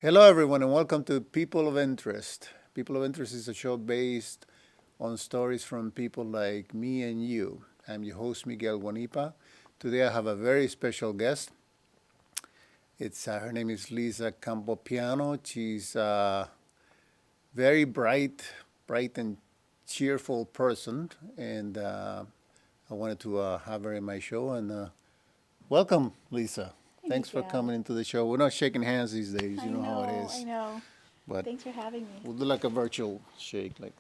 Hello, everyone, and welcome to People of Interest. People of Interest is a show based on stories from people like me and you. I'm your host, Miguel Guanipa. Today, I have a very special guest. It's Her name is Lisa Campopiano. She's a very bright and cheerful person, and I wanted to have her in my show. And welcome, Lisa. Hey, Thanks for Miguel. coming into the show. We're not shaking hands these days, I you know how it know, I is. know. But Thanks for having me. we'll do like a virtual shake, like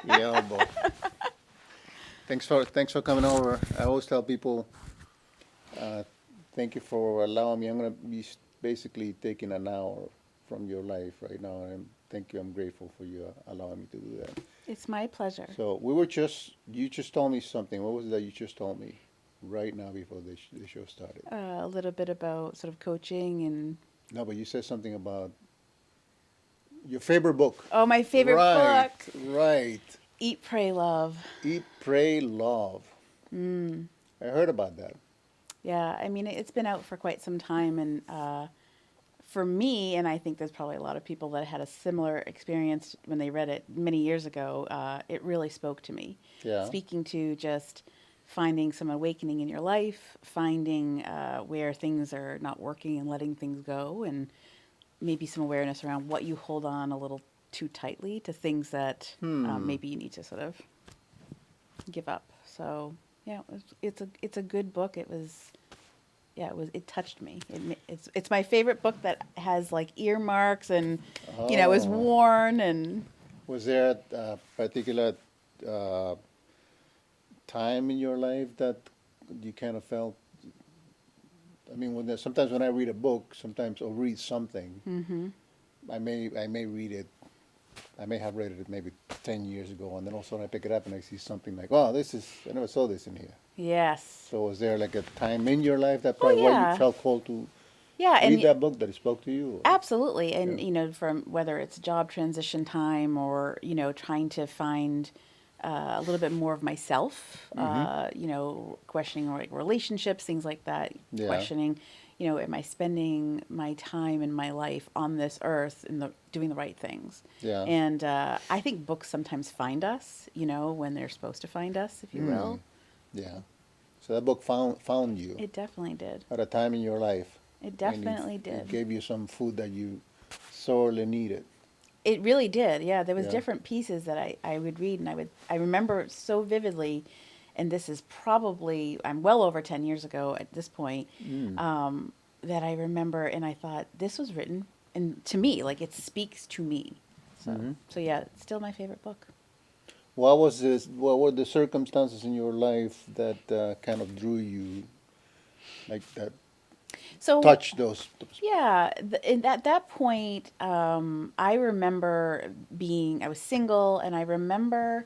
the elbow. Thanks for coming over. I always tell people, uh, thank you for allowing me. I'm gonna be basically taking an hour from your life right now, and thank you. I'm grateful for you allowing me to do that. It's my pleasure. So you just told me something. What was it that you just told me right now before the show started? A little bit about sort of coaching and No, but you said something about your favorite book. oh, my favorite Right, book, right. Eat, Pray, Love. Eat, pray, love. Mm. I heard about that. Yeah, I mean it's been out for quite some time, and for me, and I think there's probably a lot of people that had a similar experience when they read it many years ago. It really spoke to me, Yeah. speaking to just finding some awakening in your life, finding where things are not working and letting things go, and maybe some awareness around what you hold on a little too tightly to things that Hmm. maybe you need to sort of give up. So yeah, it's a good book. It was yeah, it touched me. It's my favorite book that has like earmarks and is Oh. worn and Was there a particular uh, time in your life that you kind of felt? I mean, sometimes when I read a book, sometimes or read something, hmm I may read it. I may have read it maybe 10 years ago, and then all of a sudden I pick it up and I see something like, oh, I never saw this in here. yes. So was there like a time in your life that Oh probably why you yeah. felt called to Yeah, read and that book that it spoke to you? Or, absolutely. And yeah. from whether it's job transition time or, trying to find a little bit more of myself, Mm-hmm. questioning like relationships, things like that, Yeah. questioning, am I spending my time in my life on this earth in doing the right things? Yeah. And I think books sometimes find us, when they're supposed to find us, if you Hmm. will. Yeah. So that book found you It definitely did. at a time in your life, It and definitely it did. gave you some food that you sorely needed. It really did. Yeah, there was Yeah. different pieces that I would read and I remember so vividly, and this is probably I'm well over 10 years ago at this point, Mm. um, that I remember and I thought this was written and to me, like it speaks to me. Mm-hmm. So yeah, it's still my favorite book. What was this? What were the circumstances in your life that kind of drew you, like that So touched those? yeah, and at that point, I remember I was single, and I remember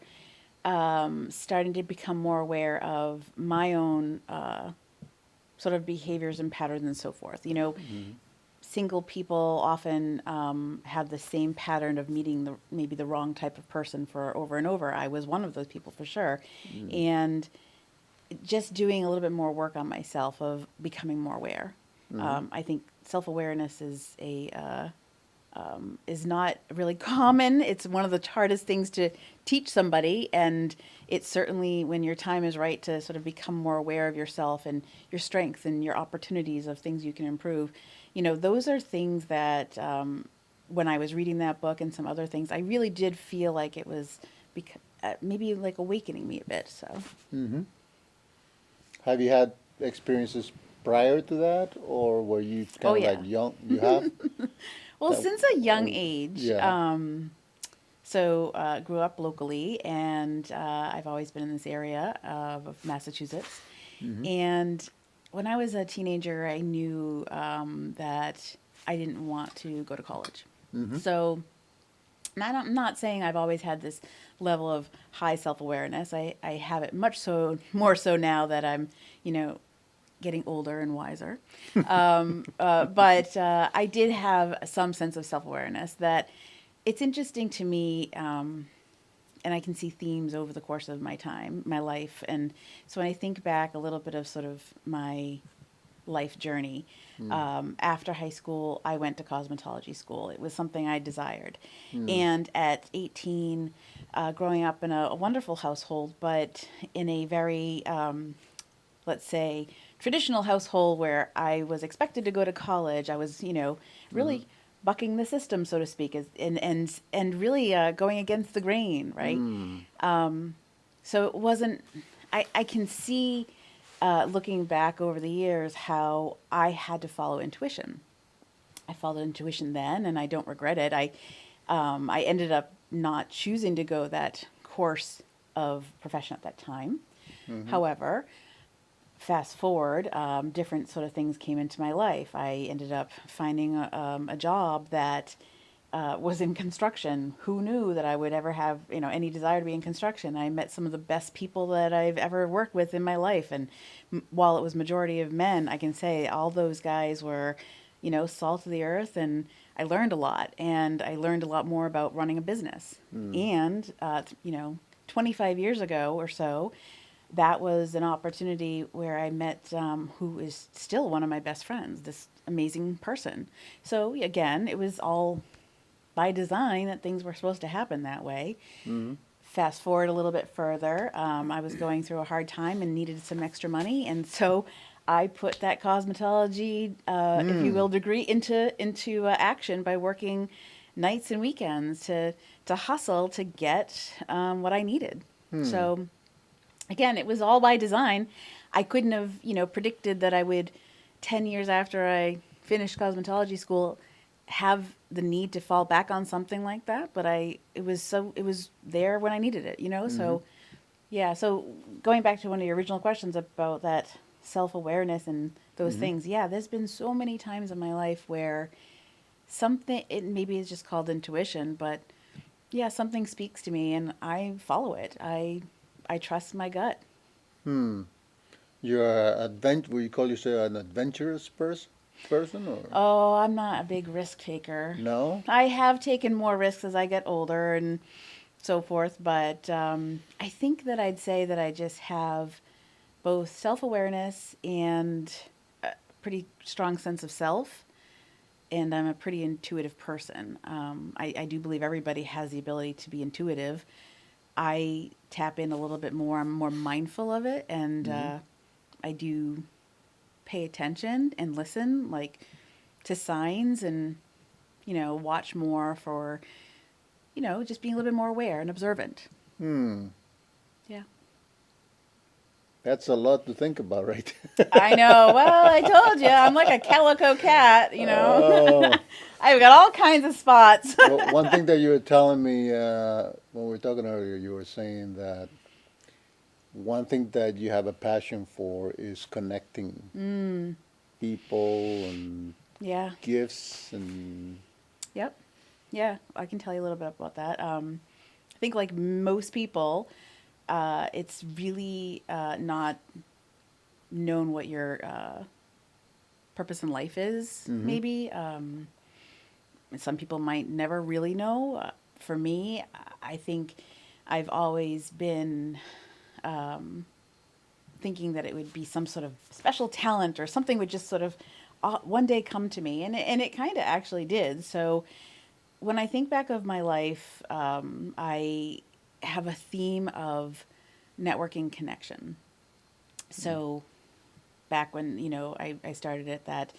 starting to become more aware of my own sort of behaviors and patterns and so forth. Mm-hmm. Single people often have the same pattern of meeting maybe the wrong type of person for over and over. I was one of those people for sure, Mm. and just doing a little bit more work on myself of becoming more aware. Mm-hmm. I think self awareness is not really common. It's one of the hardest things to teach somebody, and it's certainly when your time is right to sort of become more aware of yourself and your strengths and your opportunities of things you can improve. Those are things that when I was reading that book and some other things, I really did feel like it was maybe like awakening me a bit. So, Mm-hmm. Have you had experiences prior to that, or were you oh kind of like yeah. young? You have Well, that, since a young or age, yeah. so grew up locally, and I've always been in this area of Massachusetts. Mm-hmm. And when I was a teenager, I knew that I didn't want to go to college. Mm-hmm. So, and I'm not saying I've always had this level of high self awareness. I have it much so more so now that I'm, you know, getting older and wiser. But I did have some sense of self awareness that it's interesting to me, and I can see themes over the course of my life. And so when I think back a little bit of sort of my life journey. After high school, I went to cosmetology school. It was something I desired. And at 18, growing up in a wonderful household, but in a very, let's say, traditional household where I was expected to go to college, I was, really bucking the system, so to speak, and really going against the grain, right? So it wasn't, I can see, looking back over the years, how I had to follow intuition. I followed intuition then, and I don't regret it. I ended up not choosing to go that course of profession at that time. However, fast forward, different sort of things came into my life. I ended up finding a job that was in construction. Who knew that I would ever have, any desire to be in construction? I met some of the best people that I've ever worked with in my life, and while it was majority of men, I can say all those guys were, salt of the earth, and I learned a lot, and I learned a lot more about running a business. And 25 years ago or so, that was an opportunity where I met who is still one of my best friends, this amazing person. So again, it was all by design that things were supposed to happen that way. Fast forward a little bit further, I was going through a hard time and needed some extra money, and so I put that cosmetology, if you will, degree into action by working nights and weekends to hustle to get what I needed. So again, it was all by design. I couldn't have, predicted that I would, 10 years after I finished cosmetology school, have the need to fall back on something like that. But it was there when I needed it, So, yeah. So going back to one of your original questions about that self-awareness and those things, yeah, there's been so many times in my life where it maybe is just called intuition, but yeah, something speaks to me and I follow it. I trust my gut. Would you call yourself an adventurous person or Oh, I'm not a big risk taker. no? I have taken more risks as I get older and so forth, but I think that I'd say that I just have both self-awareness and a pretty strong sense of self, and I'm a pretty intuitive person. I do believe everybody has the ability to be intuitive. I tap in a little bit more. I'm more mindful of it, and I do pay attention and listen, like to signs, and watch more for, just being a little bit more aware and observant. Hmm. Yeah. That's a lot to think about, right? I know. Well, I told you, I'm like a calico cat, Oh. I've got all kinds of spots. Well, one thing that you were telling me when we were talking earlier, you were saying that one thing that you have a passion for is connecting people and Yeah. gifts and Yep. Yeah, I can tell you a little bit about that. I think, like most people, it's really not known what your purpose in life is, maybe. Some people might never really know. For me, I think I've always been thinking that it would be some sort of special talent or something would just sort of one day come to me. And it kind of actually did. So when I think back of my life, I have a theme of networking connection. So back when, I started at that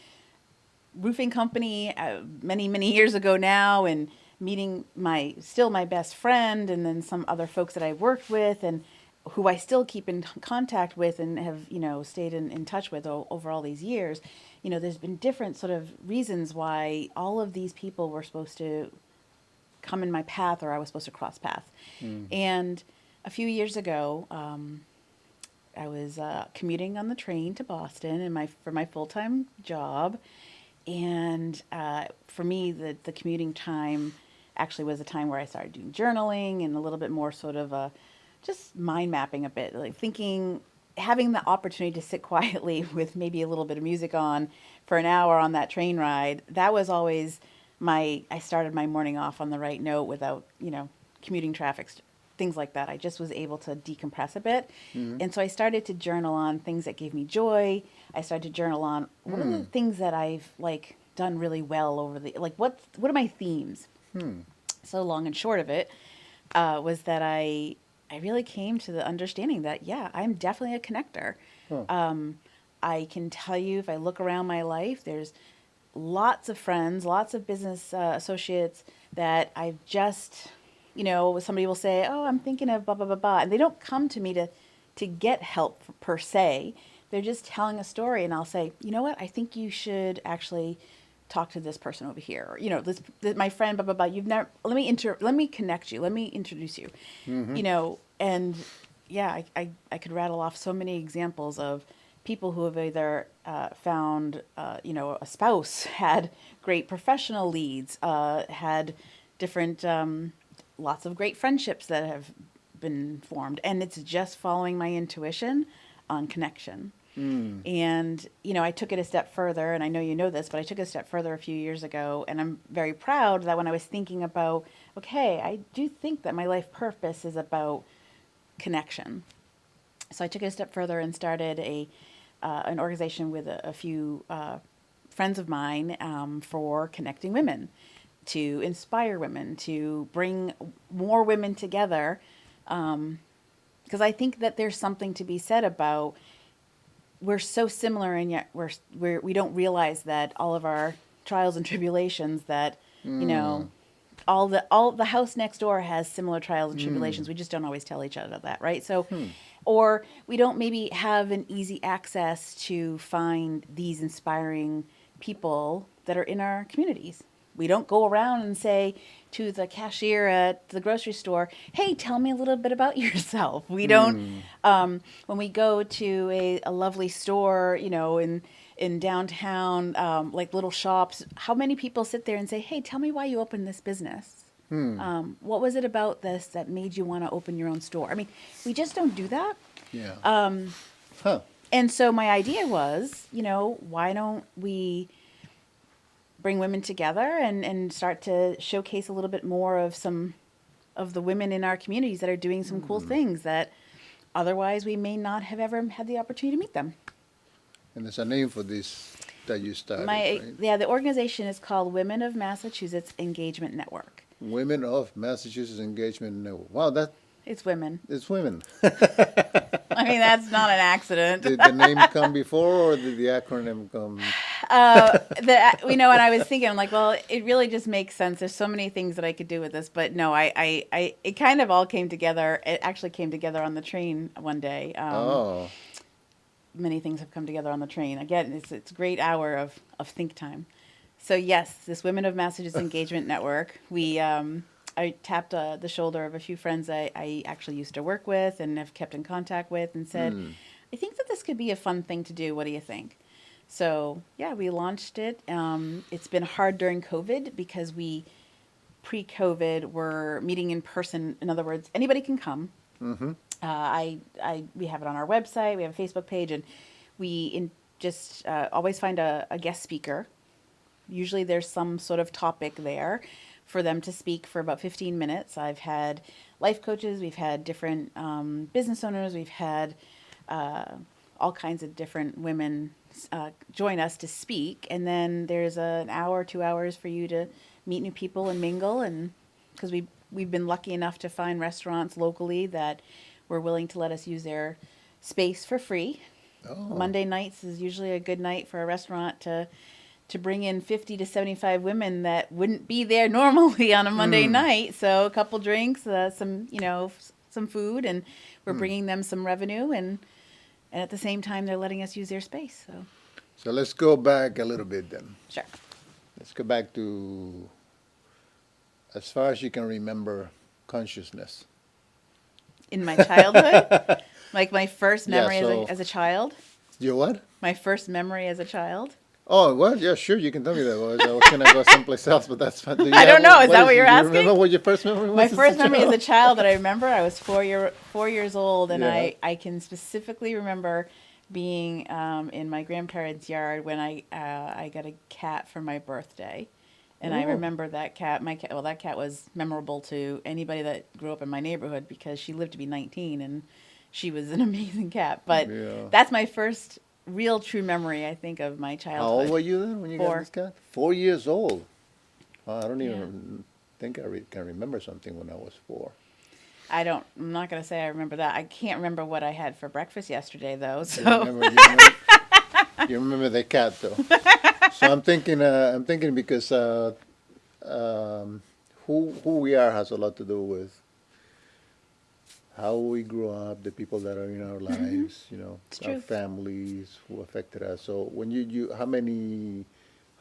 roofing company many, many years ago now, and meeting still my best friend, and then some other folks that I worked with and who I still keep in contact with and have, stayed in touch with over all these years. There's been different sort of reasons why all of these people were supposed to come in my path, or I was supposed to cross paths. And a few years ago, I was commuting on the train to Boston for my full-time job. And for me, the commuting time actually was a time where I started doing journaling and a little bit more sort of just mind mapping a bit, like thinking, having the opportunity to sit quietly with maybe a little bit of music on for an hour on that train ride. That was always I started my morning off on the right note without, commuting traffic things like that. I just was able to decompress a bit. And so I started to journal on things that gave me joy. I started to journal on what are the things that I've like done really well over the, like what are my themes? So long and short of it was that I really came to the understanding that, yeah, I'm definitely a connector. I can tell you if I look around my life, there's lots of friends, lots of business associates that I've just, somebody will say, oh, I'm thinking of blah, blah, blah, blah. And they don't come to me to get help per se. They're just telling a story. And I'll say, you know what? I think you should actually talk to this person over here. Or, this my friend, blah, blah, blah. You've never, let me connect you. Let me introduce you, and yeah, I could rattle off so many examples of people who have either found, a spouse, had great professional leads, had different, lots of great friendships that have been formed. And it's just following my intuition on connection. And, I took it a step further, and I know you know this, but I took it a step further a few years ago. And I'm very proud that when I was thinking about, okay, I do think that my life purpose is about connection. So I took it a step further and started an organization with a few friends of mine for connecting women, to inspire women, to bring more women together. Because I think that there's something to be said about we're so similar, and yet we don't realize that all of our trials and tribulations that, all the house next door has similar trials and tribulations. We just don't always tell each other that, right? So, or we don't maybe have an easy access to find these inspiring people that are in our communities. We don't go around and say to the cashier at the grocery store, hey, tell me a little bit about yourself. We don't, when we go to a lovely store, in downtown, like little shops, how many people sit there and say, hey, tell me why you opened this business? What was it about this that made you want to open your own store? I mean, we just don't do that. Yeah. And so my idea was, why don't we bring women together and start to showcase a little bit more of some of the women in our communities that are doing some cool things that otherwise we may not have ever had the opportunity to meet them. And there's a name for this that you started, right? Yeah, the organization is called Women of Massachusetts Engagement Network. Women of Massachusetts Engagement Network. Wow, it's women. It's women. I mean, that's not an accident. Did the name come before, or did the acronym come? And I was thinking, I'm like, well, it really just makes sense. There's so many things that I could do with this, but no, it kind of all came together. It actually came together on the train one day. Many things have come together on the train. Again, it's a great hour of think time. So yes, this Women of Massachusetts Engagement Network, I tapped the shoulder of a few friends I actually used to work with and have kept in contact with, and said, I think that this could be a fun thing to do. What do you think? So yeah, we launched it. It's been hard during COVID because pre-COVID, were meeting in person. In other words, anybody can come. We have it on our website. We have a Facebook page, and we just always find a guest speaker. Usually there's some sort of topic there for them to speak for about 15 minutes. I've had life coaches. We've had different business owners. We've had all kinds of different women join us to speak. And then there's an hour, 2 hours for you to meet new people and mingle. And because we've been lucky enough to find restaurants locally that were willing to let us use their space for free. Monday nights is usually a good night for a restaurant to bring in 50 to 75 women that wouldn't be there normally on a Monday night. So a couple drinks, some food, and we're bringing them some revenue, and at the same time they're letting us use their space. So let's go back a little bit then. Sure. Let's go back to, as far as you can remember, consciousness. In my childhood? Like my first memory as a child? Your what? My first memory as a child? Oh, well, yeah, sure, you can tell me that. I was going to go someplace else, but that's fine. I don't know. Is that what you're asking? Do you remember what your first memory was? My first memory as a child that I remember, I was 4 years old, and Yeah. I can specifically remember being in my grandparents' yard when I got a cat for my birthday. And I remember that cat. My cat. Well, that cat was memorable to anybody that grew up in my neighborhood because she lived to be 19, and she was an amazing cat. But Yeah. that's my first real true memory, I think, of my How old were childhood. you then when you got 4. this cat? 4 years old. Oh, I don't Yeah. even think can remember something when I was 4. I'm not gonna say I remember that. I can't remember what I had for breakfast yesterday, though. You So remember? You remember? You remember the cat though. So I'm thinking. I'm thinking because um, who we are has a lot to do with how we grew up, the people that are in our lives. it's Our true. families who affected us. So when you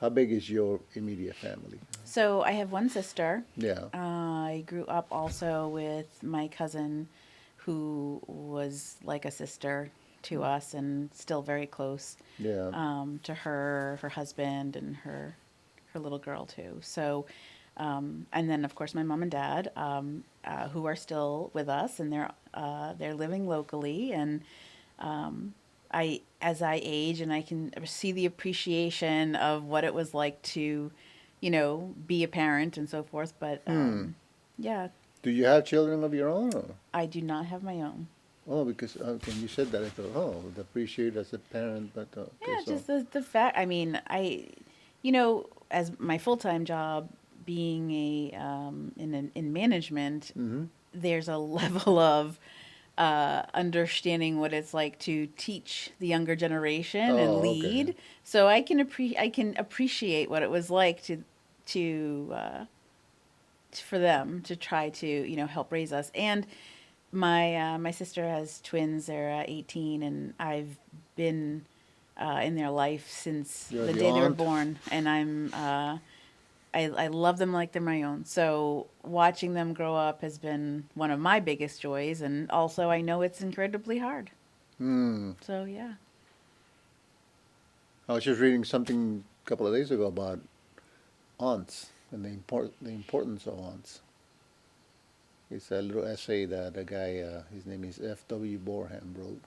how big is your immediate family? So I have one sister. Yeah. I grew up also with my cousin, who was like a sister to us and still very close Yeah. to her husband, and her little girl too. So, and then of course my mom and dad, who are still with us, and they're living locally. And as I age, and I can see the appreciation of what it was like to, be a parent and so forth. But yeah, Do you have children of your own? Or? I do not have my own. Oh, because when you said that, I thought, oh, would appreciate as a parent, but okay, Yeah, so just the fact. I mean, as my full time job being in management, hmm there's a level of understanding what it's like to teach the younger generation and oh, okay, lead. So I can appreciate what it was like to for them to try to help raise us. And my sister has twins. They're 18, and I've been in their life since you're the the day they were aunt. born, and I love them like they're my own. So watching them grow up has been one of my biggest joys, and also I know it's incredibly hard. Hmm. So yeah. I was just reading something a couple of days ago about aunts and the importance of aunts. It's a little essay that a guy, his name is F.W. Borham, wrote.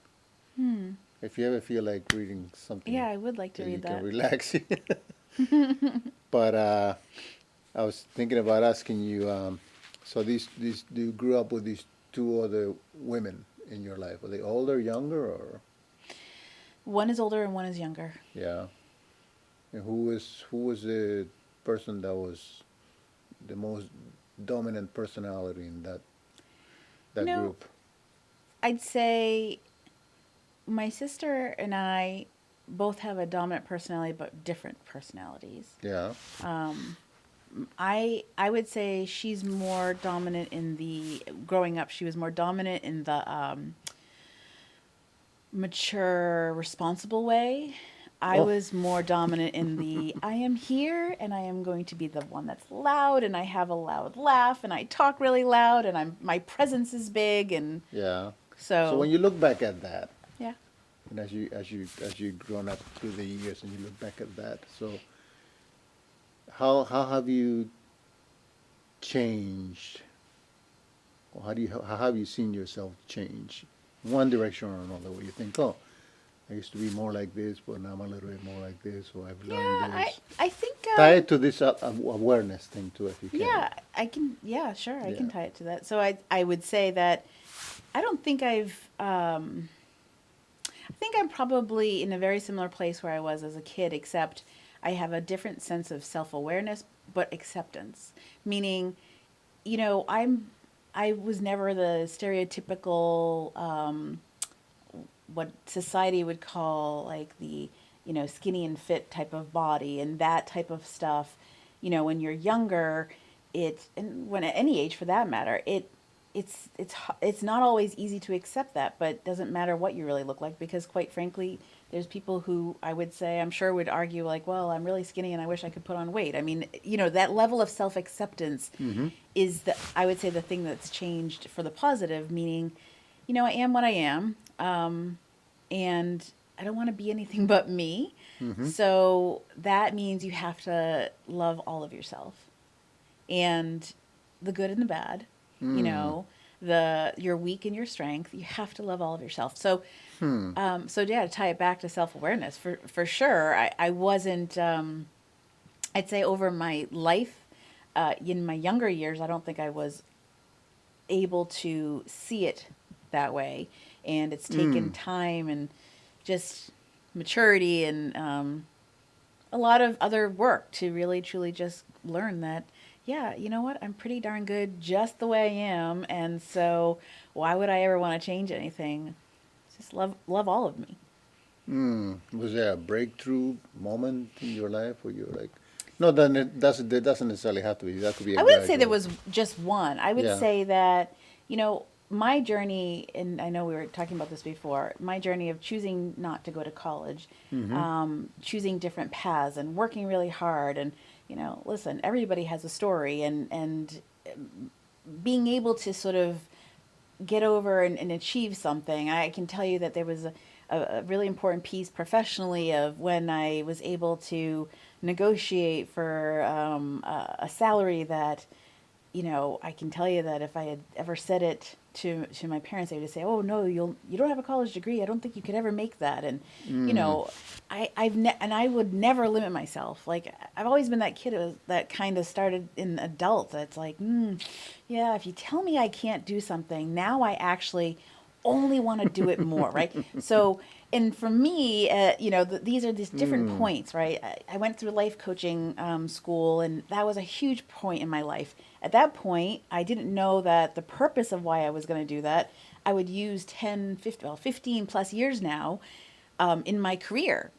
Hmm. If you ever feel like reading something Yeah, I would like to that you read can that. relax, but I was thinking about asking you. So you grew up with these two other women in your life. Are they older, younger, or One is older and one is younger. yeah? And who was the person that was the most dominant personality in You that know, group? I'd say my sister and I both have a dominant personality, but different personalities. Yeah. I would say she's more dominant in the growing up. She was more dominant in the mature, responsible way. I Oh. was more dominant in the I am here and I am going to be the one that's loud, and I have a loud laugh and I talk really loud, and my presence is big. And Yeah. So so when you look back at that, yeah. and as you grown up through the years, and you look back at that, so how have you changed, or how have you seen yourself change, one direction or another, where you think, oh, I used to be more like this, but now I'm a little bit more like this, or I've Yeah, learned I this. I think Tie it to this awareness thing too, if you can. yeah, I can. Yeah, sure, I can Yeah. tie it to that. So I would say that I don't think I think I'm probably in a very similar place where I was as a kid, except I have a different sense of self awareness, but acceptance. Meaning, I was never the stereotypical what society would call like the skinny and fit type of body and that type of stuff. When you're younger, and when at any age for that matter, it's not always easy to accept that, but it doesn't matter what you really look like, because quite frankly, there's people who I would say, I'm sure, would argue like, well, I'm really skinny and I wish I could put on weight. I mean, that level of self-acceptance Mm-hmm. is I would say, the thing that's changed for the positive, meaning, I am what I am, and I don't want to be anything but me. Mm-hmm. So that means you have to love all of yourself, and the good and the bad, you Mm. know, the your weak and your strength. You have to love all of yourself. So, Hmm. so yeah, to tie it back to self awareness, for sure. I wasn't. I'd say over my life, in my younger years, I don't think I was able to see it that way. And it's taken time and just maturity and a lot of other work to really truly just learn that, yeah, you know what? I'm pretty darn good just the way I am. And so why would I ever want to change anything? Just love all of me. Was there a breakthrough moment in your life where you were like, no, then it doesn't necessarily have to be. That could be a I wouldn't say there gradual. was just one. I would Yeah. say that, my journey, and I know we were talking about this before, my journey of choosing not to go to college, choosing different paths and working really hard. And, listen, everybody has a story, and being able to sort of get over and achieve something. I can tell you that there was a really important piece professionally of when I was able to negotiate for a salary that, I can tell you that if I had ever said it to my parents, they would say, "Oh no, you don't have a college degree. I don't think you could ever make that." And and I would never limit myself. Like I've always been that kid that kind of started in adult. That's like, yeah, if you tell me I can't do something, now I actually only want to do it more, right? So, and for me, these are these different points, right? I went through life coaching school, and that was a huge point in my life. At that point, I didn't know that the purpose of why I was going to do that, I would use 10, 15, 15 plus years now in my career,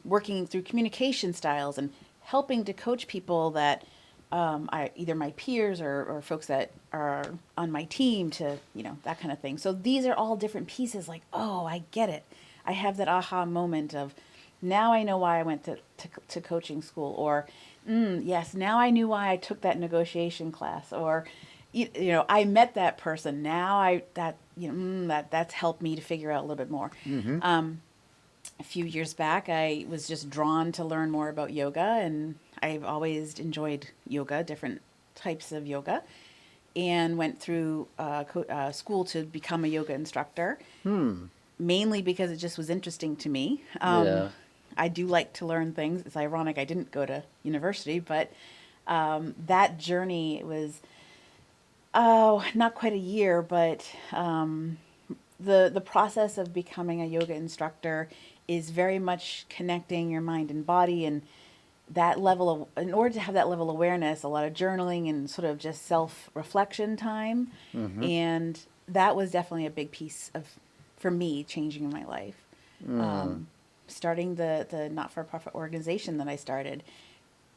working through communication styles and helping to coach people that either my peers or folks that are on my team to, that kind of thing. So these are all different pieces like, oh, I get it. I have that aha moment of now I know why I went to coaching school, or yes, now I knew why I took that negotiation class, or I met that person. Now that's helped me to figure out a little bit more. A few years back, I was just drawn to learn more about yoga, and I've always enjoyed yoga, different types of yoga, and went through school to become a yoga instructor, mainly because it just was interesting to me. Yeah. I do like to learn things. It's ironic I didn't go to university, but that journey was, oh, not quite a year, but the process of becoming a yoga instructor is very much connecting your mind and body, and that level of, in order to have that level of awareness, a lot of journaling and sort of just self-reflection time. And that was definitely a big piece of, for me, changing my life. Starting the not-for-profit organization that I started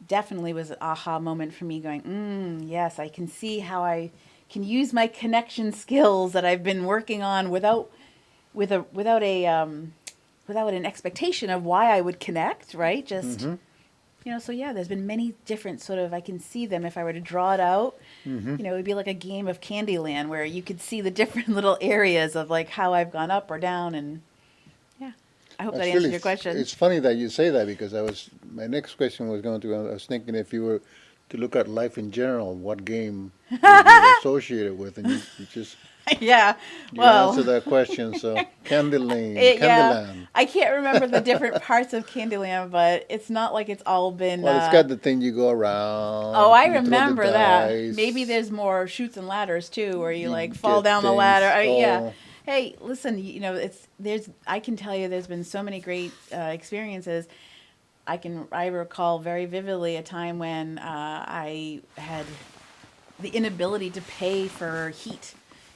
definitely was an aha moment for me, going, yes, I can see how I can use my connection skills that I've been working on without an expectation of why I would connect, right? Just, so yeah, there's been many different sort of, I can see them if I were to draw it out. It would be like a game of Candyland where you could see the different little areas of like how I've gone up or down. And yeah, I hope that That's answered really, your question. it's funny that you say that because my next question was going to, I was thinking if you were to look at life in general, what game would you associate it with? And you just, Yeah, you answered well, that question. So yeah, Candyland. I can't remember the different parts of Candyland, but it's not like it's all been. Well, it's got the thing you go Oh, around, I you throw the remember that. Maybe dice, there's more chutes and ladders too, where you you like fall get down the ladder. things. Yeah. Oh, Hey, listen, it's there's. I can tell you, there's been so many great experiences. I recall very vividly a time when I had the inability to pay for heat,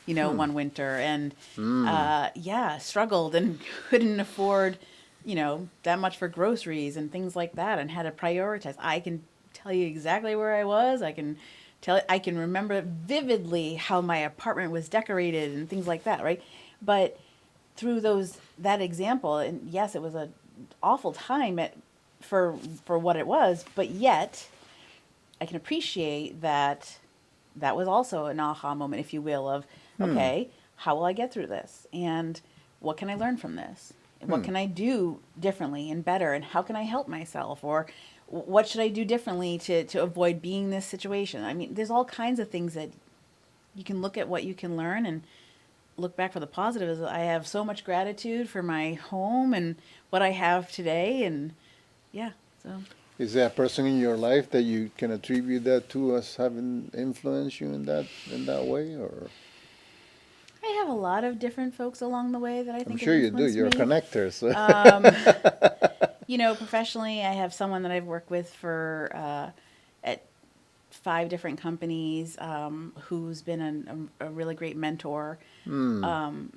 one winter, and yeah, struggled and couldn't afford, that much for groceries and things like that, and had to prioritize. I can tell you exactly where I was. I can remember vividly how my apartment was decorated and things like that, right? But through that example, and yes, it was a awful time for what it was, but yet I can appreciate that that was also an aha moment, if you will, of okay, how will I get through this, and what can I learn from this, and what can I do differently and better, and how can I help myself, or what should I do differently to avoid being this situation. I mean, there's all kinds of things that you can look at, what you can learn, and look back for the positive. Is I have so much gratitude for my home and what I have today, and yeah, so Is there a person in your life that you can attribute that to as having influenced you in that way, or I have a lot of different folks along the way that I I'm think have sure you do. influenced You're a me. connector, so Professionally, I have someone that I've worked with for at 5 different companies, who's been a really great mentor.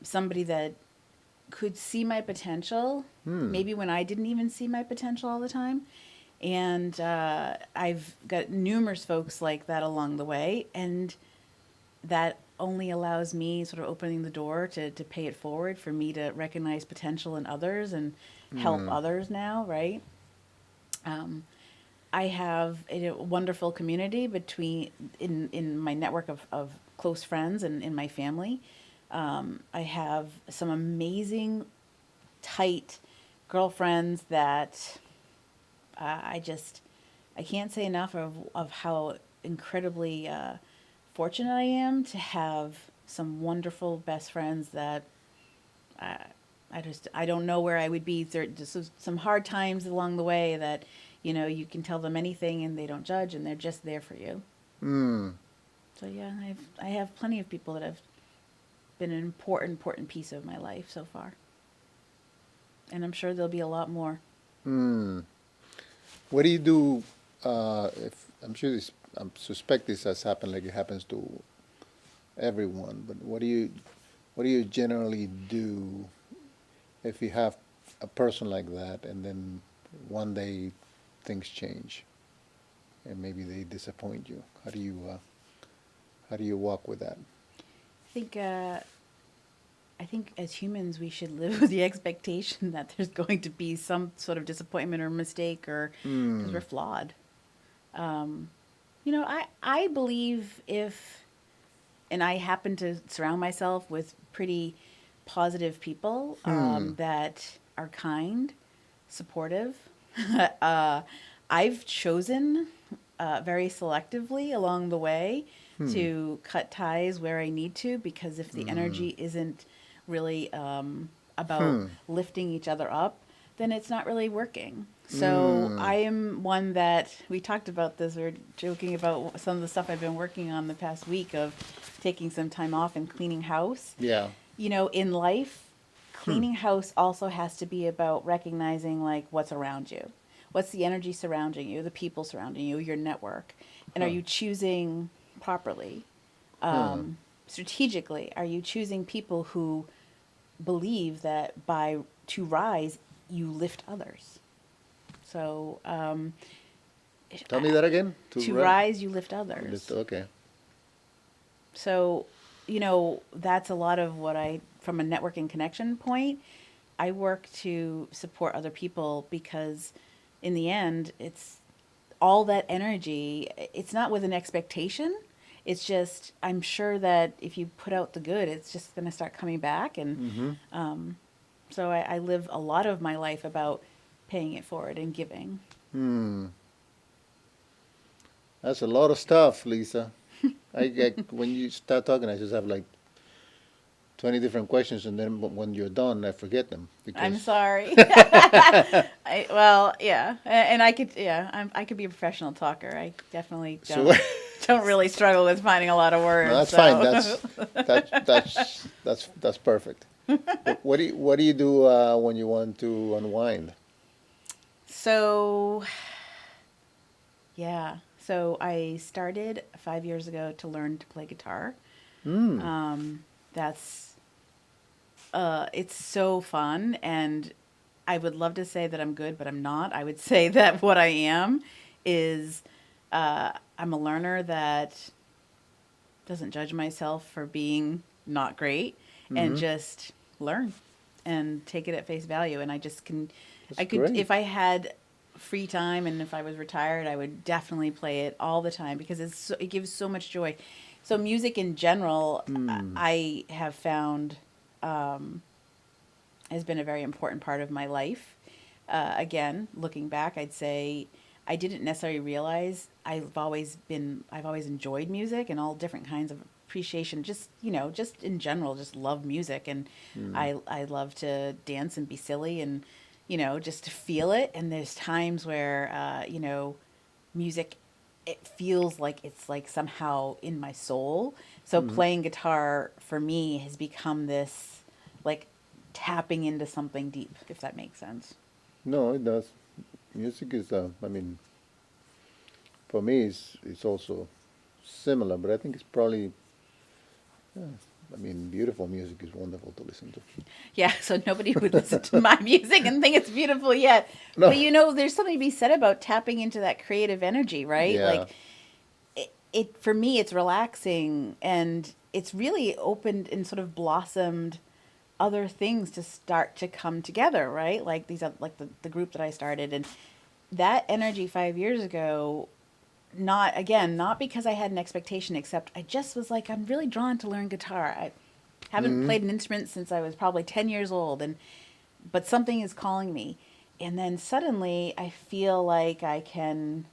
Somebody that could see my potential, maybe when I didn't even see my potential all the time. And I've got numerous folks like that along the way, and that only allows me sort of opening the door to pay it forward for me to recognize potential in others and help others now, right? Um, I have a wonderful community in my network of close friends and in my family. I have some amazing, tight girlfriends that I just I can't say enough of how incredibly fortunate I am to have some wonderful best friends that I, I don't know where I would be. There just some hard times along the way that you can tell them anything and they don't judge and they're just there for you. mm, So yeah, I have plenty of people that have been an important piece of my life so far, and I'm sure there'll be a lot more. mm. What do you do? If I'm sure this, I suspect this has happened, like it happens to everyone. But what do you generally do if you have a person like that, and then one day things change, and maybe they disappoint you? How do you walk with that? I think I think as humans we should live with the expectation that there's going to be some sort of disappointment or mistake, or because we're Hmm. flawed. Um, I believe if, and I happen to surround myself with pretty positive people Hmm. that are kind, supportive. uh, I've chosen very selectively along the way Hmm. to cut ties where I need to, because if the Hmm. energy isn't really about Hmm. lifting each other up, then it's not really working. So Hmm. I am one that we talked about this. We were joking about some of the stuff I've been working on the past week of taking some time off and cleaning house. Yeah. In life, Hmm. cleaning house also has to be about recognizing like what's around you. What's the energy surrounding you, the people surrounding you, your network? And are Huh. you choosing properly? Huh. Strategically, are you choosing people who believe that by to rise, you lift others? So, Tell me that again. to rise, you lift others. Okay. So, that's a lot of what from a networking connection point, I work to support other people, because in the end, it's all that energy. It's not with an expectation. It's just, I'm sure that if you put out the good, it's just going to start coming back. And Mm-hmm. so I live a lot of my life about paying it forward and giving. Hmm. That's a lot of stuff, Lisa. When you start talking, I just have like 20 different questions, and then when you're done, I forget them I'm because. sorry. Well, yeah, and I could be a professional talker. I definitely So don't really struggle with finding a lot of no, words. that's fine. So, That's perfect. What do you do when you want to unwind? so yeah. So I started 5 years ago to learn to play guitar. Hmm. That's it's so fun, and I would love to say that I'm good, but I'm not. I would say that what I am is I'm a learner that doesn't judge myself for being not great, and Mm-hmm. just learn and take it at face value. And I just can, That's I could, great. if I had free time and if I was retired, I would definitely play it all the time, because it gives so much joy. So music in general, Hmm. I have found has been a very important part of my life. Again, looking back, I'd say I didn't necessarily realize I've always enjoyed music and all different kinds of appreciation. Just just in general, just love music, and Hmm. I love to dance and be silly, and just to feel it. And there's times where, music, it feels like it's like somehow in my soul. So playing guitar for me has become this like tapping into something deep, if that makes sense. No, it does. Music is, I mean, for me, it's also similar, but I think it's probably, yeah, I mean, beautiful music is wonderful to listen to. Yeah, so nobody would listen to my music and think it's beautiful yet. But No, there's something to be said about tapping into that creative energy, right? yeah, Like it for me it's relaxing, and it's really opened and sort of blossomed other things to start to come together, right? Like these are like the group that I started, and that energy 5 years ago, not because I had an expectation, except I just was like, I'm really drawn to learn guitar. I haven't hmm played an instrument since I was probably 10 years old, and but something is calling me. And then suddenly I feel like I can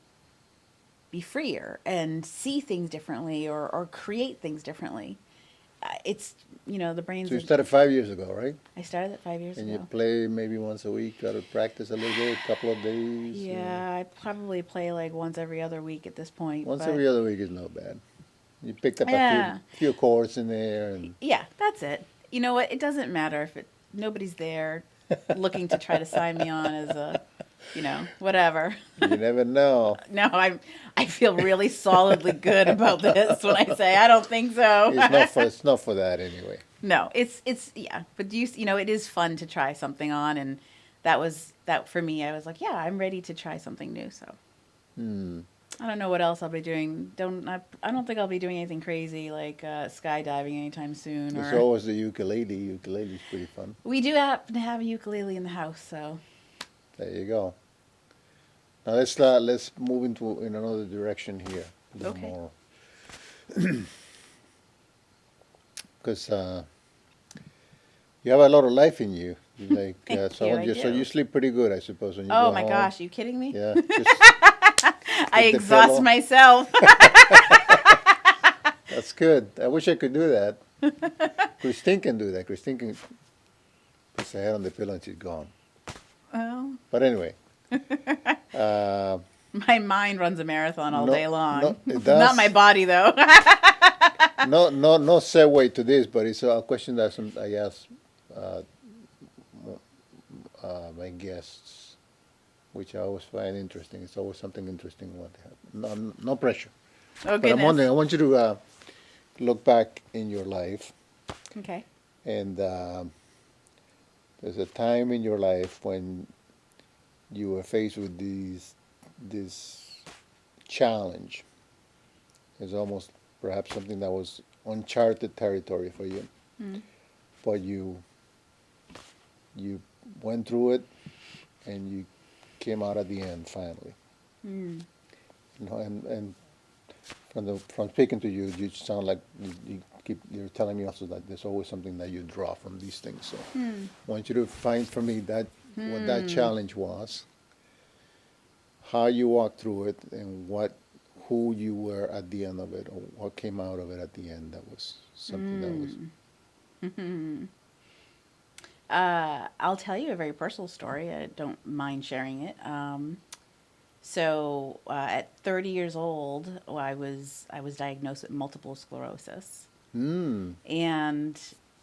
be freer and see things differently, or create things differently. It's, the brain's So you started 5 years ago, right? I started that 5 years And you ago. play maybe once a week, got to practice a little bit, a couple of days. Yeah, I probably play like once every other week at this point, Once but every other week is not bad. You picked up a few yeah, few chords in there, and yeah, that's it. You know what? It doesn't matter if nobody's there looking to try to sign me on as a, whatever. you never know. No, I feel really solidly good about this when I say I don't think so. It's not for that anyway. No, it's yeah, but it is fun to try something on, and that for me. I was like, yeah, I'm ready to try something new. So Hmm. I don't know what else I'll be doing. I don't think I'll be doing anything crazy like skydiving anytime soon. There's Or always the ukulele. Ukulele's pretty fun. we do happen to have a ukulele in the house, so There you go. Now let's move in another direction here a little okay. more, because you have a lot of life in you. You like Thank so I you. want I you, so you do. sleep pretty good, I suppose, when you Oh go my home. gosh, are you kidding me? Yeah, just I take the exhaust pillow. myself. That's good. I wish I could do that. Christine can do that. Christine can puts her head on the pillow and she's gone. Well, But anyway, uh, my mind runs a marathon all day no, long. no, it Not my does. body though. No segue to this, but it's a question that I ask uh, my guests, which I always find interesting. It's always something interesting what they have. No pressure. Oh But I'm wondering, goodness. I want you to look back in your life, Okay. and there's a time in your life when you were faced with this challenge. It's almost perhaps something that was uncharted territory for you, Mm. but you went through it and you came out at the end finally. Mm. And from speaking to you, you sound like you're telling me also that there's always something that you draw from these things. So Mm. I want you to find for me that what that Mm. challenge was, how you walked through it, and who you were at the end of it, or what came out of it at the end. That was something that was. Mm. I'll tell you a very personal story. I don't mind sharing it. So at 30 years old, I was diagnosed with multiple sclerosis, Hmm. and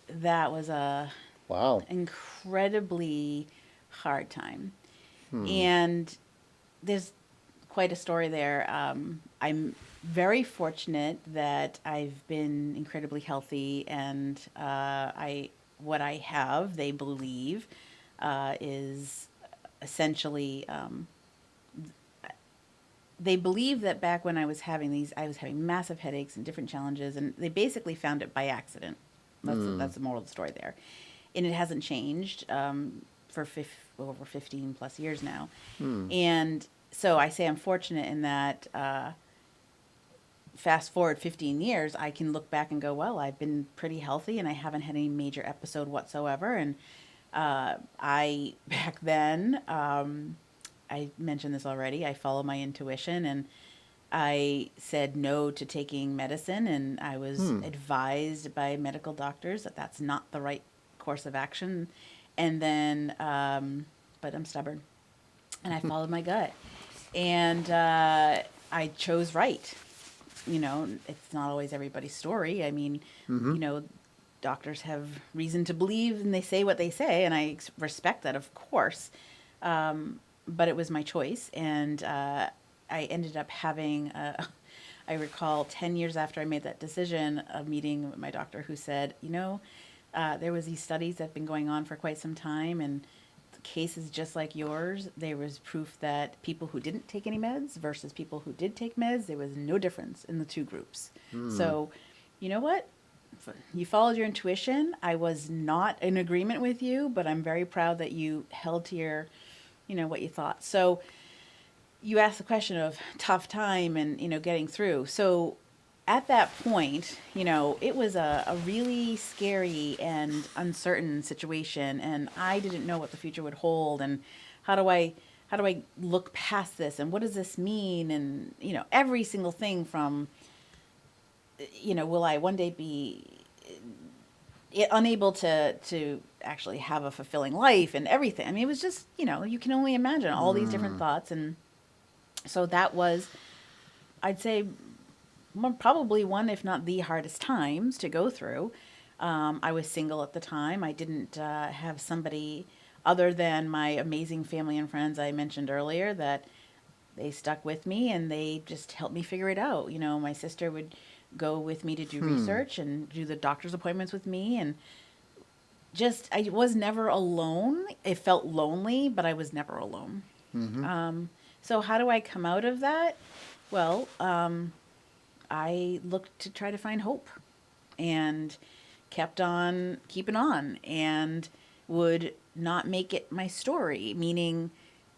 that was a Wow. incredibly hard time. Hmm. And there's quite a story there. I'm very fortunate that I've been incredibly healthy, and what I have, they believe, is essentially. They believe that back when I was having massive headaches and different challenges, and they basically found it by accident. Hmm. That's the moral of the story there, and it hasn't changed for over 15 plus years now. Hmm. And so I say I'm fortunate in that fast forward 15 years, I can look back and go, well, I've been pretty healthy and I haven't had any major episode whatsoever. And back then, I mentioned this already, I follow my intuition, and I said no to taking medicine, and I was Hmm. advised by medical doctors that that's not the right course of action. And then but I'm stubborn. And I followed my gut. And I chose right. You know, it's not always everybody's story. I mean, you know, doctors have reason to believe and they say what they say, and I respect that, of course. But it was my choice. And I ended up having, I recall 10 years after I made that decision, a meeting with my doctor who said, you know, there was these studies that have been going on for quite some time, and cases just like yours, there was proof that people who didn't take any meds versus people who did take meds, there was no difference in the two groups. So, you know what? You followed your intuition. I was not in agreement with you, but I'm very proud that you held to your, you know, what you thought. So you asked the question of tough time and, you know, getting through. So at that point, you know, it was a really scary and uncertain situation, and I didn't know what the future would hold, and how do I look past this, and what does this mean, and, you know, every single thing from, you know, will I one day be unable to actually have a fulfilling life and everything. I mean, it was just, you know, you can only imagine all these different thoughts, and so that was, I'd say, probably one, if not the hardest times to go through. I was single at the time. I didn't have somebody other than my amazing family and friends I mentioned earlier that they stuck with me and they just helped me figure it out. You know, my sister would go with me to do research and do the doctor's appointments with me, and just, I was never alone. It felt lonely, but I was never alone. So how do I come out of that? Well, I looked to try to find hope and kept on keeping on and would not make it my story, meaning,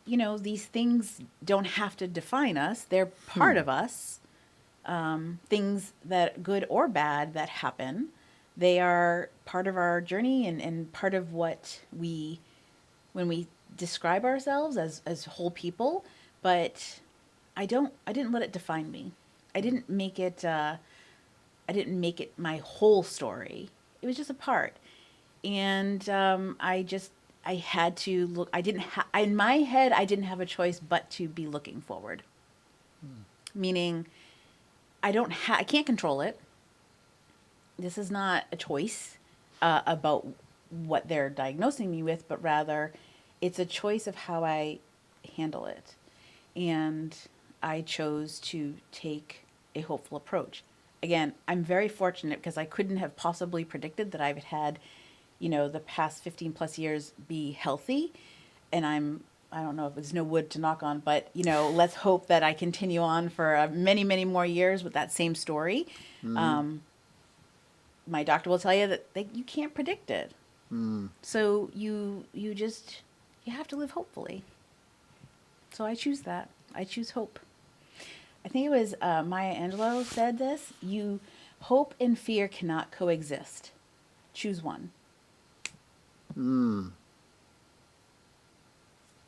you know, these things don't have to define us. They're part of us. Things that, good or bad, that happen, they are part of our journey and part of what we, when we describe ourselves as whole people, but I didn't let it define me. I didn't make it my whole story. It was just a part. And I had to look, in my head, I didn't have a choice but to be looking forward. Meaning, I can't control it. This is not a choice about what they're diagnosing me with, but rather it's a choice of how I handle it. And I chose to take a hopeful approach. Again, I'm very fortunate because I couldn't have possibly predicted that I would had, you know, the past 15 plus years be healthy. And I don't know if there's no wood to knock on, but, you know, let's hope that I continue on for many, many more years with that same story. My doctor will tell you that you can't predict it. So you have to live hopefully. So I choose that. I choose hope. I think it was Maya Angelou said this: hope and fear cannot coexist. Choose one.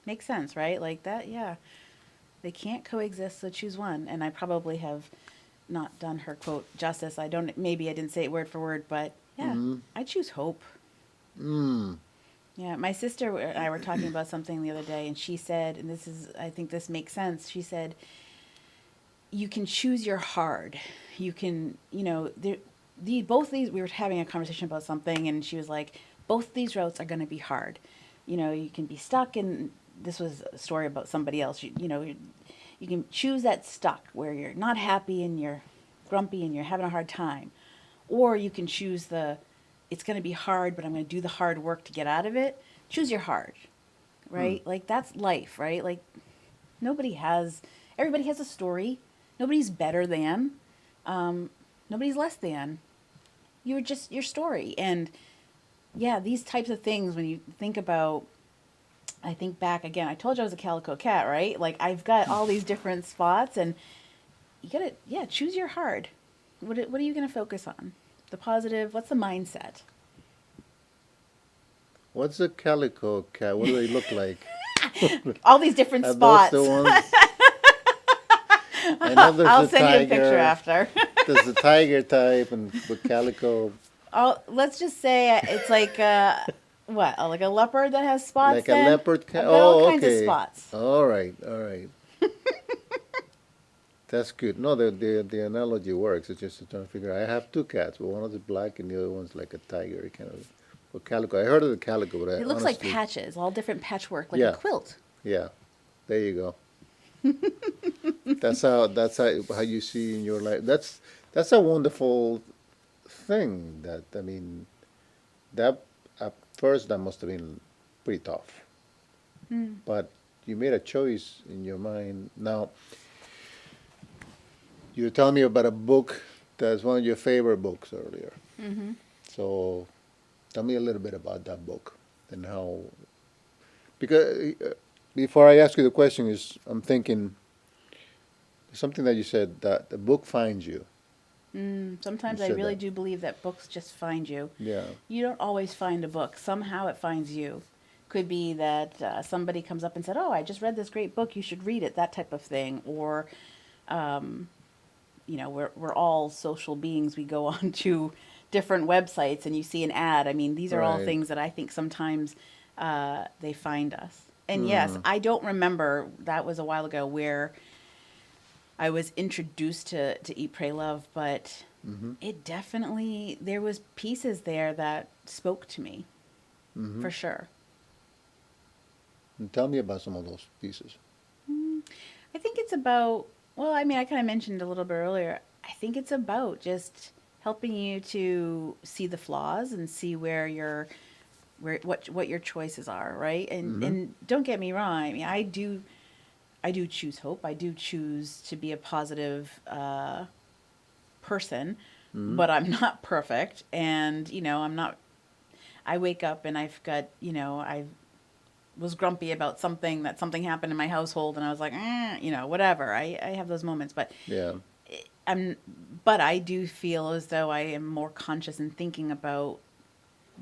Makes sense, right? Like that, yeah. They can't coexist, so choose one. And I probably have not done her quote justice. Maybe I didn't say it word for word, but yeah, I choose hope. Yeah, my sister and I were talking about something the other day, and she said, and I think this makes sense. She said, you can choose your hard. You can, you know, both these, we were having a conversation about something, and she was like, both these routes are going to be hard. You know, you can be stuck in, this was a story about somebody else, you know, you can choose that stuck where you're not happy and you're grumpy and you're having a hard time. Or you can choose it's going to be hard, but I'm going to do the hard work to get out of it. Choose your hard, right? Like, that's life, right? Like, everybody has a story. Nobody's better than, nobody's less than. You're just your story. And yeah, these types of things, when you think about, I think back again, I told you I was a calico cat, right? Like, I've got all these different spots, and you gotta, choose your hard. What are you going to focus on? The positive, what's the mindset? What's a calico cat? What do they look like? All these different Are spots. those the ones? I know there's I'll a send tiger. you a picture after. There's the tiger type and with calico. Let's just say it's like What? Like a leopard that has spots Like a then? leopard. I've got all Oh, kinds of okay. spots. All right, all right. That's good. No, the analogy works. It's just trying to figure. I have two cats, but one is black and the other one's like a tiger, kind of, or calico. I heard of the calico, but I It looks like honestly, patches, all different patchwork, like a yeah, quilt. yeah. There you go. That's how you see in your life. That's a wonderful thing. That I mean, that at first that must have been pretty tough, Mm. but you made a choice in your mind. Now, you were telling me about a book that's one of your favorite books earlier. Mm-hmm. So tell me a little bit about that book and how, because before I ask you the question, is I'm thinking something that you said that the book finds you. You Sometimes I said really that. do believe that books just find you. Yeah. You don't always find a book. Somehow it finds you. Could be that somebody comes up and said, "Oh, I just read this great book. You should read it." That type of thing. Or, um, we're all social beings. We go on to different websites and you see an ad. I mean, these are all Right. things that I think sometimes they find us. And yes, Mm. I don't remember, that was a while ago, where I was introduced to Eat, Pray, Love, but Mm-hmm. it definitely, there was pieces there that spoke to me, Mm-hmm. for sure. And tell me about some of those pieces. Mm, I think it's about, well, I mean, I kind of mentioned a little bit earlier. I think it's about just helping you to see the flaws and see where what your choices are, right? And Mm-hmm. and don't get me wrong. I mean, I do choose hope. I do choose to be a positive person, Mm-hmm. but I'm not perfect. And, I'm not, I wake up and I've got, I was grumpy about something happened in my household and I was like, whatever. I have those moments, but Yeah. I'm, but I do feel as though I am more conscious and thinking about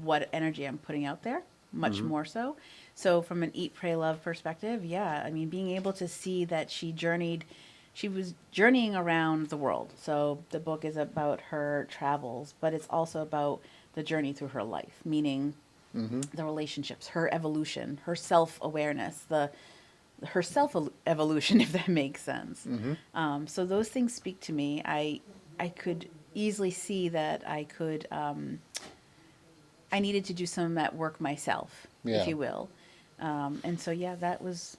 what energy I'm putting out there, much Mm-hmm. more so. So from an Eat, Pray, Love perspective, yeah, I mean, being able to see that she was journeying around the world. So the book is about her travels, but it's also about the journey through her life, meaning Mm-hmm. the relationships, her evolution, her self-awareness, the her self evolution, if that makes sense. Mm-hmm. So those things speak to me. I could easily see that I needed to do some of that work myself, if Yeah. you will. And so yeah, that was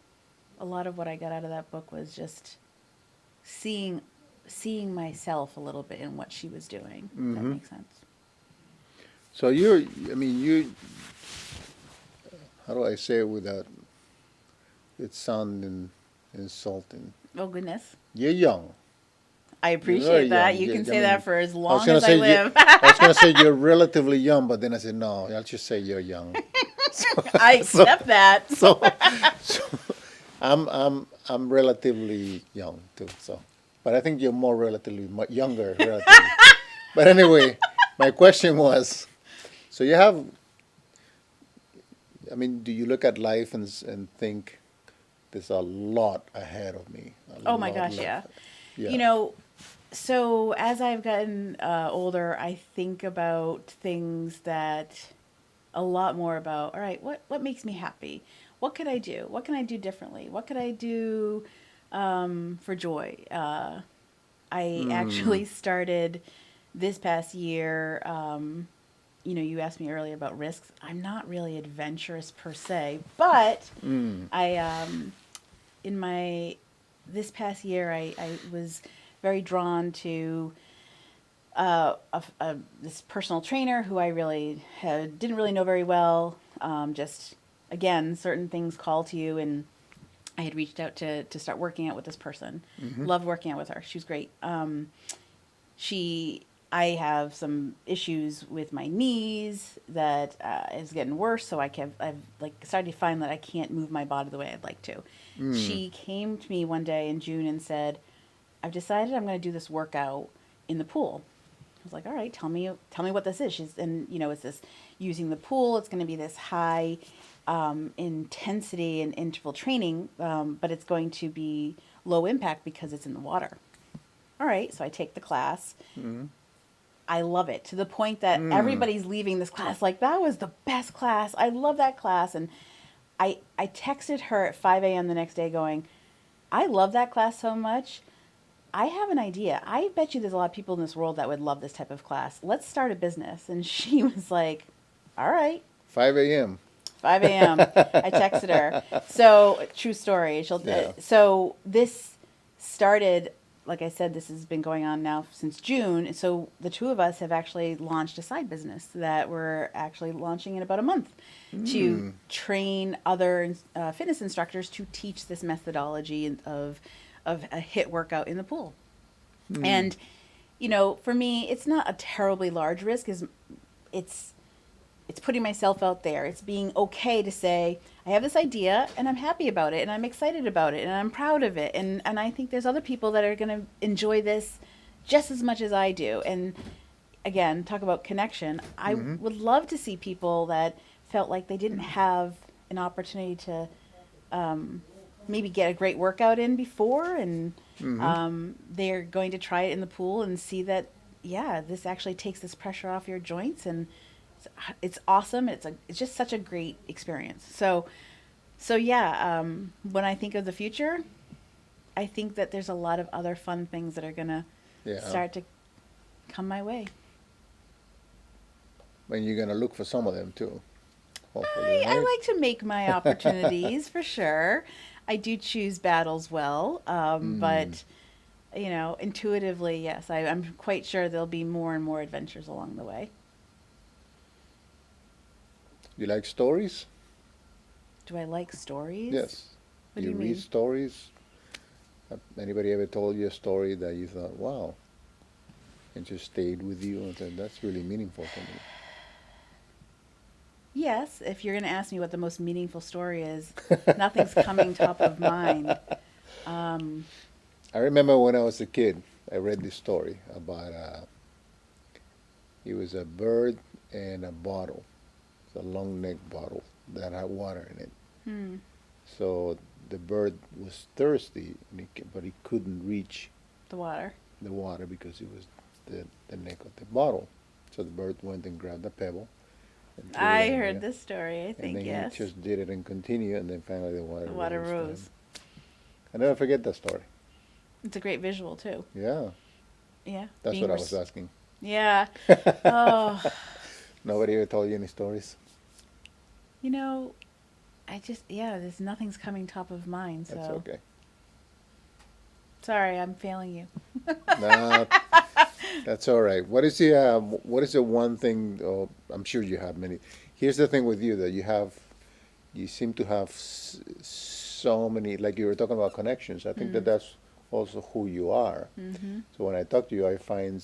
a lot of what I got out of that book, was just seeing seeing myself a little bit in what she was doing, if that Mm-hmm. makes sense. So you're, I mean, you, how do I say it without it sounding insulting? Oh goodness. You're young. I You're very appreciate that. young. You can I say that mean, for as I was long gonna as I say you. live. I was gonna say you're relatively young, but then I said no. I'll just say you're young. So, I so, accept that. so, so I'm relatively young too. So, but I think you're more relatively younger, relatively. But anyway, my question was, so you have. I mean, do you look at life and think there's a lot ahead of me, a Oh my lot gosh, left? yeah. You Yeah. know, so as I've gotten older, I think about things that a lot more about, all right, what makes me happy? What could I do? What can I do differently? What could I do for joy? I Mm. actually started this past year. You asked me earlier about risks. I'm not really adventurous per se, but Mm. I in my this past year, I was very drawn to this personal trainer who I really didn't really know very well. Just again, certain things call to you, and I had reached out to start working out with this person. Mm-hmm. Loved working out with her. She was great. She I have some issues with my knees that is getting worse, so I've like started to find that I can't move my body the way I'd like to. Mm. She came to me one day in June and said, "I've decided I'm going to do this workout in the pool." I was like, "All right, tell me what this is." It's this using the pool. It's going to be this high intensity and interval training, but it's going to be low impact because it's in the water. All right, so I take the class. Mm. I love it to the point that everybody's leaving this class like, that was the best class. I love that class. And I texted her at 5 a.m. the next day going, I love that class so much. I have an idea. I bet you there's a lot of people in this world that would love this type of class. Let's start a business. And she was like, all right. 5 a.m. 5 a.m. I texted her. So, true story. Yeah. So, this started, like I said, this has been going on now since June. So, the two of us have actually launched a side business that we're actually launching in about a month to train other fitness instructors to teach this methodology of a HIIT workout in the pool. And, you know, for me, it's not a terribly large risk. It's putting myself out there. It's being okay to say, I have this idea and I'm happy about it and I'm excited about it and I'm proud of it. And I think there's other people that are going to enjoy this just as much as I do. And again, talk about connection. I would love to see people that felt like they didn't have an opportunity to maybe get a great workout in before, and they're going to try it in the pool and see that, yeah, this actually takes this pressure off your joints, and it's awesome. It's just such a great experience. So yeah, when I think of the future, I think that there's a lot of other fun things that are gonna start to come my way. And you're gonna look for some of them too. Hopefully, I right? like to make my opportunities for sure. I do choose battles well, but you know, intuitively, yes, I'm quite sure there'll be more and more adventures along the way. You like stories? Do I like stories? Yes. What do you read mean? stories? Have anybody ever told you a story that you thought, wow, and just stayed with you and said, that's really meaningful to me? Yes, if you're going to ask me what the most meaningful story is, nothing's coming top of mind. I remember when I was a kid, I read this story about it was a bird and a bottle. It's a long neck bottle that had water in it. So the bird was thirsty, but he couldn't reach The water. the water because it was the neck of the bottle. So the bird went and grabbed a pebble. And threw it I in heard there. this story, I And think, then yes. he just did it and continued, and then finally the water The water rose to him. rose. I never forget that story. It's a great visual, too. Yeah, Yeah. that's being what I was asking. Yeah. Oh, Nobody ever told you any stories? you know, there's nothing's coming top of mind, so. That's okay. Sorry, I'm failing you. Nah, that's all right. What is the one thing? Oh, I'm sure you have many. Here's the thing with you that you seem to have so many. Like you were talking about connections. I think that that's also who you are. So when I talk to you, I find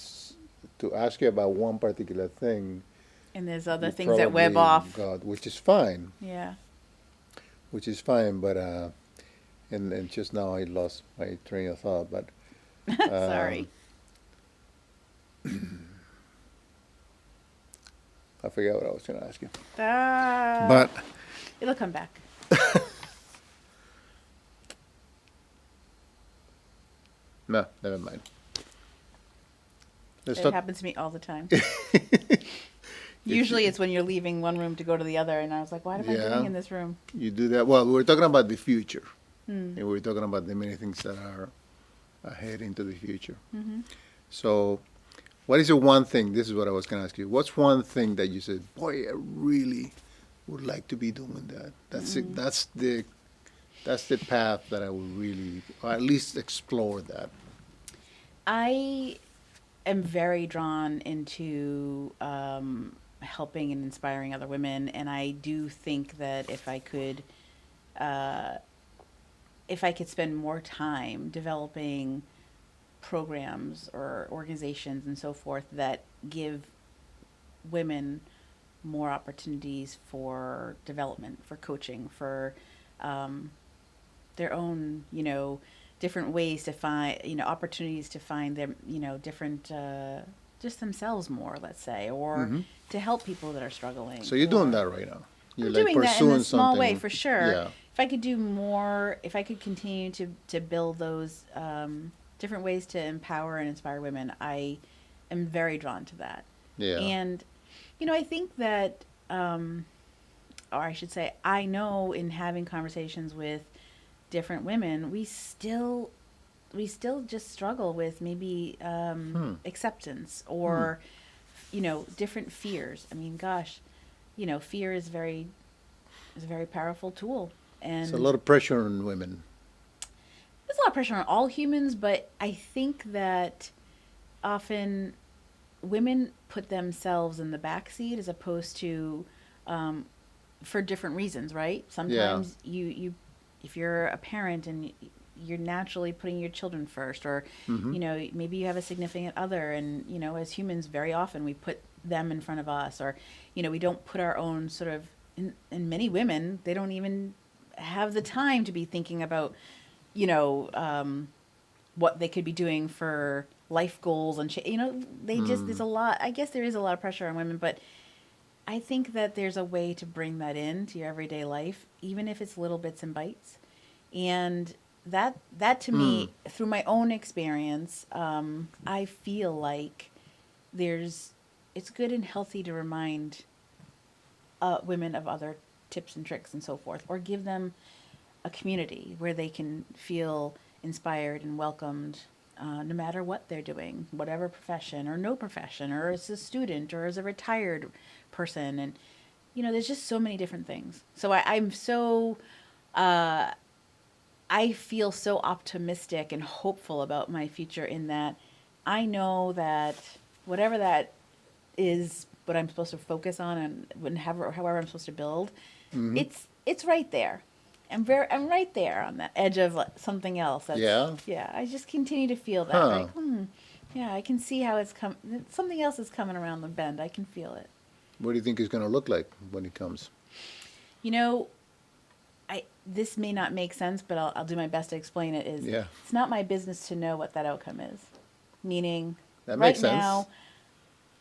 to ask you about one particular thing. And there's other you things that web probably off. got, which is fine. Yeah. Which is fine, but and just now I lost my train of thought. But Sorry. I forgot what I was going to ask you. But it'll come back. No, never mind. Let's It talk. happens to me all the time. Usually it's when you're leaving one room to go to the other, and I was like, what am I Yeah. doing in this room? You do that. Well, we're talking about the future, and we're talking about the many things that are ahead into the future. So, what is the one thing? This is what I was going to ask you. What's one thing that you said, boy, I really would like to be doing that. That's it. That's the path that I would really, or at least explore that. I am very drawn into helping and inspiring other women, and I do think that if I could spend more time developing programs or organizations and so forth that give women more opportunities for development, for coaching, for their own, different ways to find, opportunities to find them, different, just themselves more, let's say, or to help people that are struggling. So you're doing that right now. You're I'm like doing that in pursuing a small way, something. for sure. Yeah. If I could do more, if I could continue to build those different ways to empower and inspire women, I am very drawn to that. Yeah. And, I think that, or I should say, I know in having conversations with different women, we still just struggle with maybe Hmm. acceptance Hmm. or, different fears. I mean, gosh, fear is a very powerful tool. It's a And lot of pressure on women. there's a lot of pressure on all humans, but I think that often women put themselves in the back seat as opposed to um, for different reasons, right? Yeah. Sometimes you if you're a parent and you're naturally putting your children first, or Mm-hmm. maybe you have a significant other, and as humans very often we put them in front of us, or we don't put our own sort of and many women, they don't even have the time to be thinking about you know what they could be doing for life goals and they just there's Hmm. a lot, I guess there is a lot of pressure on women, but I think that there's a way to bring that into your everyday life, even if it's little bits and bites. And that to Hmm. me, through my own experience, I feel like there's it's good and healthy to remind women of other tips and tricks and so forth, or give them a community where they can feel inspired and welcomed, no matter what they're doing, whatever profession or no profession, or as a student or as a retired person. And, there's just so many different things. So uh, I feel so optimistic and hopeful about my future in that I know that whatever that is, what I'm supposed to focus on and however I'm supposed to build, Mm-hmm. it's right there. I'm right there on the edge of something else. Yeah. Yeah. I just continue to feel that, Huh. like, yeah, I can see how it's come. Something else is coming around the bend. I can feel it. What do you think it's going to look like when it comes? You know, I this may not make sense, but I'll do my best to explain it. Yeah. It's not my business to know what that outcome is. Meaning, That makes right sense. now,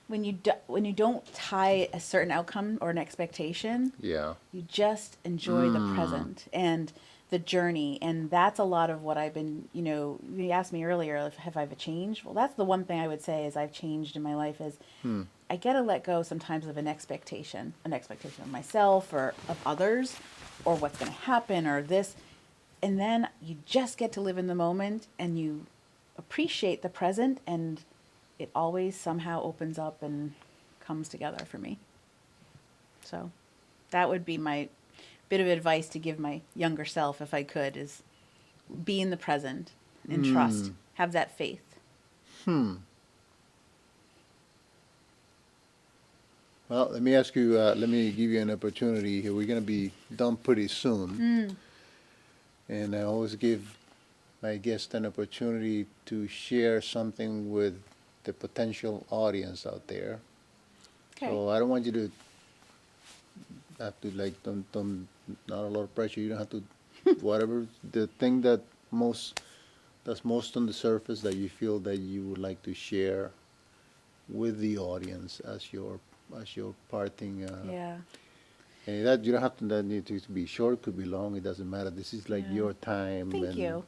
when you don't tie a certain outcome or an expectation, Yeah. you just enjoy the Hmm. present and the journey. And that's a lot of what I've been, you asked me earlier, if have I changed? Well, that's the one thing I would say is I've changed in my life is Hmm. I get to let go sometimes of an expectation of myself or of others or what's going to happen or this. And then you just get to live in the moment and you appreciate the present, and it always somehow opens up and comes together for me. So that would be my bit of advice to give my younger self if I could, is be in the present and trust. Hmm. Have that faith. Hmm. Well, let me ask you. Let me give you an opportunity here. We're going to be done pretty soon, Mm. and I always give my guest an opportunity to share something with the potential audience out there. Okay. So I don't want you to have to like don't not a lot of pressure. You don't have to whatever the thing most that's most on the surface that you feel that you would like to share with the audience as your parting. Yeah. And that you don't have to that need to be short, could be long. It doesn't matter. This is like Yeah. your time, Thank and you.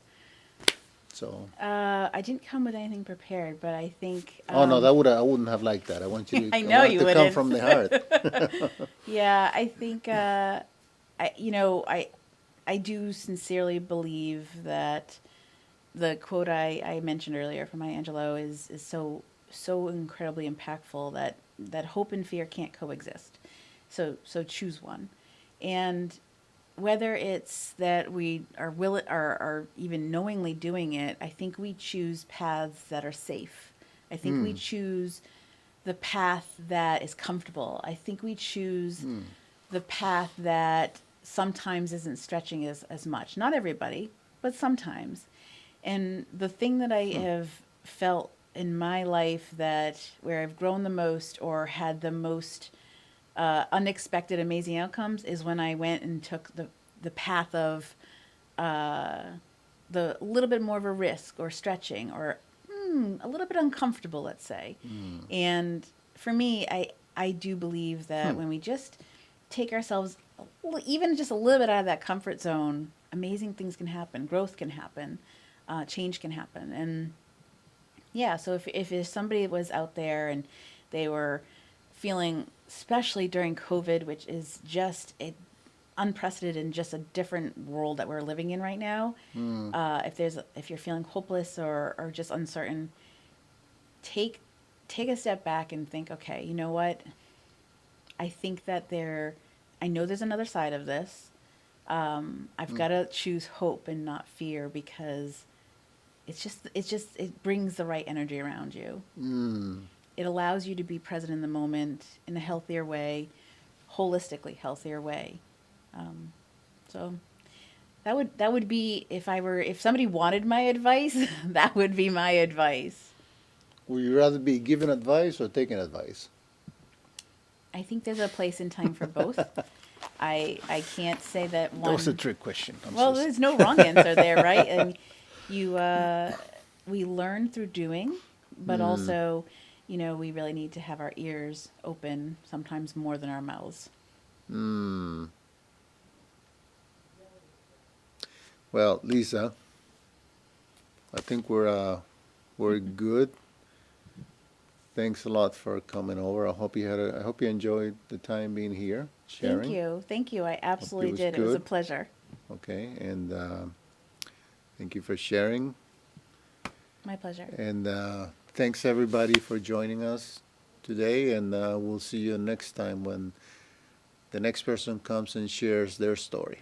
so. I didn't come with anything prepared, but I think Oh no, I wouldn't have liked that. I want you I to I know want it you to come wouldn't. from the heart. Yeah, I think I do sincerely believe that the quote I mentioned earlier from Maya Angelou is so incredibly impactful, that hope and fear can't coexist. So choose one. And whether it's that we are even knowingly doing it, I think we choose paths that are safe. I think we Hmm. choose the path that is comfortable. I think we choose Hmm. the path that sometimes isn't stretching as much. Not everybody, but sometimes. And the thing that I Hmm. have felt in my life, that where I've grown the most or had the most unexpected, amazing outcomes, is when I went and took the path of uh, the little bit more of a risk or stretching or a little bit uncomfortable, let's say. Hmm. And for me, I do believe that Hmm. when we just take ourselves even just a little bit out of that comfort zone, amazing things can happen, growth can happen, change can happen. And Yeah, so if somebody was out there and they were feeling, especially during COVID, which is just unprecedented and just a different world that we're living in right now, if you're feeling hopeless or just uncertain, take take a step back and think, okay, you know what? I think that I know there's another side of this. I've got to choose hope and not fear because it brings the right energy around you. Mm. It allows you to be present in the moment in a healthier way, holistically healthier way. So that would be if somebody wanted my advice, that would be my advice. Would you rather be given advice or taking advice? I think there's a place and time for both. I can't say that That was a one. trick question. Well, there's no wrong answer there, right? And you we learn through doing, but Mm. also, we really need to have our ears open sometimes more than our mouths. Mm. Well, Lisa, I think we're good. Thanks a lot for coming over. I hope you enjoyed the time being here, Thank sharing. you. Thank you. I Hope it absolutely was did. It was a good. pleasure. Okay, and thank you for sharing. My pleasure. And thanks everybody for joining us today. And we'll see you next time when the next person comes and shares their story.